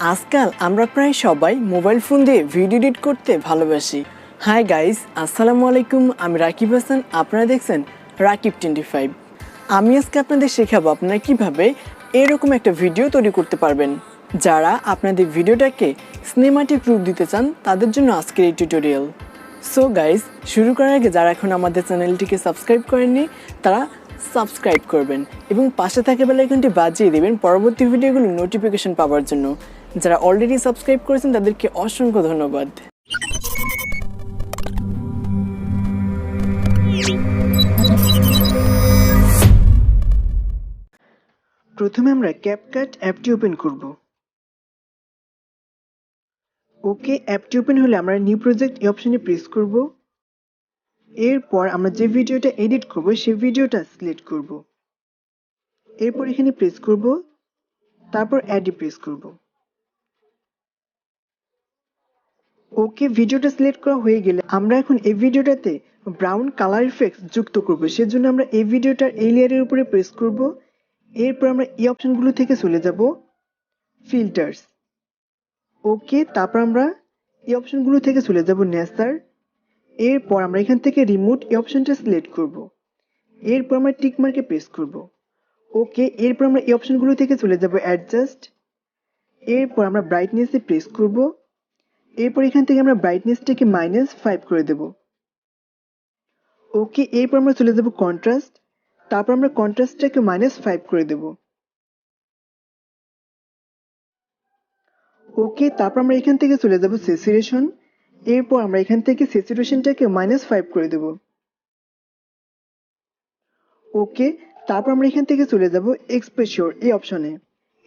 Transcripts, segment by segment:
आजकल আমরা প্রায় সবাই মোবাইল ফোন দিয়ে ভিডিও এডিট করতে ভালোবাসি। হাই গাইস, আসসালামু আলাইকুম। আমি রাকিব হাসান, আপনারা দেখছেন Rakib25। আমি আজকে আপনাদের শেখাবো আপনারা কিভাবে এরকম একটা ভিডিও তৈরি করতে পারবেন। যারা আপনাদের ভিডিওটাকে সিনেম্যাটিক রূপ দিতে চান তাদের জন্য আজকের এই টিউটোরিয়াল। সো গাইস, শুরু করার আগে যারা এখন আমাদের চ্যানেলটিকে সাবস্ক্রাইব করেননি তারা সাবস্ক্রাইব করবেন এবং পাশে থাকা বেল আইকনটি বাজিয়ে দেবেন পরবর্তী ভিডিওগুলোর নোটিফিকেশন পাওয়ার জন্য। যারা অলরেডি সাবস্ক্রাইব করেছেন তাদেরকে অসংখ্য ধন্যবাদ। প্রথমে আমরা ক্যাপকাট অ্যাপটি ওপেন করব। ওকে, অ্যাপটি ওপেন হলে আমরা নিউ প্রজেক্ট এই অপশনে প্রেস করব। এরপর আমরা যে ভিডিওটা এডিট করব সেই ভিডিওটা সিলেক্ট করব। এরপর এখানে প্রেস করব, তারপর অ্যাডে প্রেস করব। ওকে, ভিডিওটা সিলেক্ট করা হয়ে গেলে আমরা এখন এই ভিডিওটাতে ব্রাউন কালার ইফেক্টস যুক্ত করব। সেজন্য আমরা এই ভিডিওটার এই লেয়ারের উপরে প্রেস করব। এরপর আমরা এই অপশনগুলো থেকে চলে যাব ফিল্টার্স। ওকে, তারপর আমরা এই অপশনগুলো থেকে চলে যাব নেচার। এরপর আমরা এখান থেকে রিমোট এই অপশনটা সিলেক্ট করব। এরপর আমরা টিক মার্কে প্রেস করব। ওকে, এরপর আমরা এই অপশনগুলো থেকে চলে যাব অ্যাডজাস্ট। এরপর আমরা ব্রাইটনেসে প্রেস করব। এরপর এখান থেকে আমরা ব্রাইটনেসটাকে -5 করে দেব। ওকে, এরপর আমরা চলে যাব কন্ট্রাস্ট। তারপর আমরা কন্ট্রাস্টটাকে -5 করে দেব। ওকে, তারপর আমরা এখান থেকে চলে যাব স্যাচুরেশন। এরপর আমরা এখান থেকে স্যাচুরেশনটাকে -5 করে দেব। ওকে, তারপর আমরা এখান থেকে চলে যাব এক্সপ্রেশন এই অপশনে।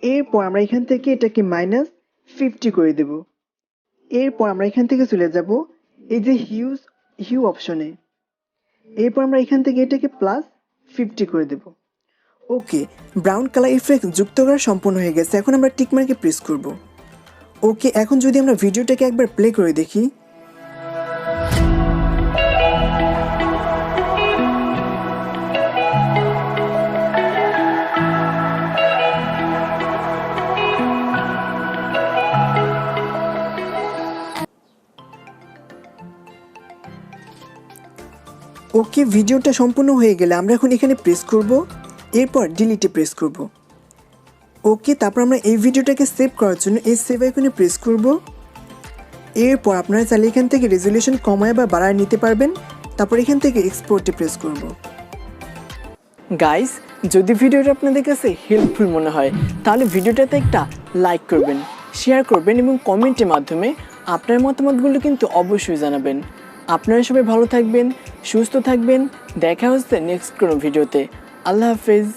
এরপর আমরা এখান থেকে এটাকে -50 করে দেব। এরপর আমরা এখান থেকে চলে যাব এই যে হিউ অপশনে। এরপর আমরা এখান থেকে এটাকে +50 করে দেব। ওকে, ব্রাউন কালার ইফেক্ট যুক্ত করা সম্পূর্ণ হয়ে গেছে। এখন আমরা টিক মার্কে প্রেস করব। ওকে, এখন যদি আমরা ভিডিওটাকে একবার প্লে করে দেখি। ওকে, ভিডিওটা সম্পূর্ণ হয়ে গেলে আমরা এখন এখানে প্রেস করব। এরপর ডিলিটে প্রেস করব। ওকে, তারপর আমরা এই ভিডিওটাকে সেভ করার জন্য এই সেভ আইকনে প্রেস করব। এরপর আপনারা চাইলে এখান থেকে রেজুলেশন কমায় বা বাড়ায় নিতে পারবেন। তারপর এখান থেকে এক্সপোর্টে প্রেস করব। গাইস, যদি ভিডিওটা আপনাদের কাছে হেল্পফুল মনে হয় তাহলে ভিডিওটাতে একটা লাইক করবেন, শেয়ার করবেন এবং কমেন্টের মাধ্যমে আপনার মতামতগুলো কিন্তু অবশ্যই জানাবেন। আপনারা সবাই ভালো থাকবেন, সুস্থ থাকবেন। দেখা হচ্ছে নেক্সট কোনো ভিডিওতে। আল্লাহ হাফেজ।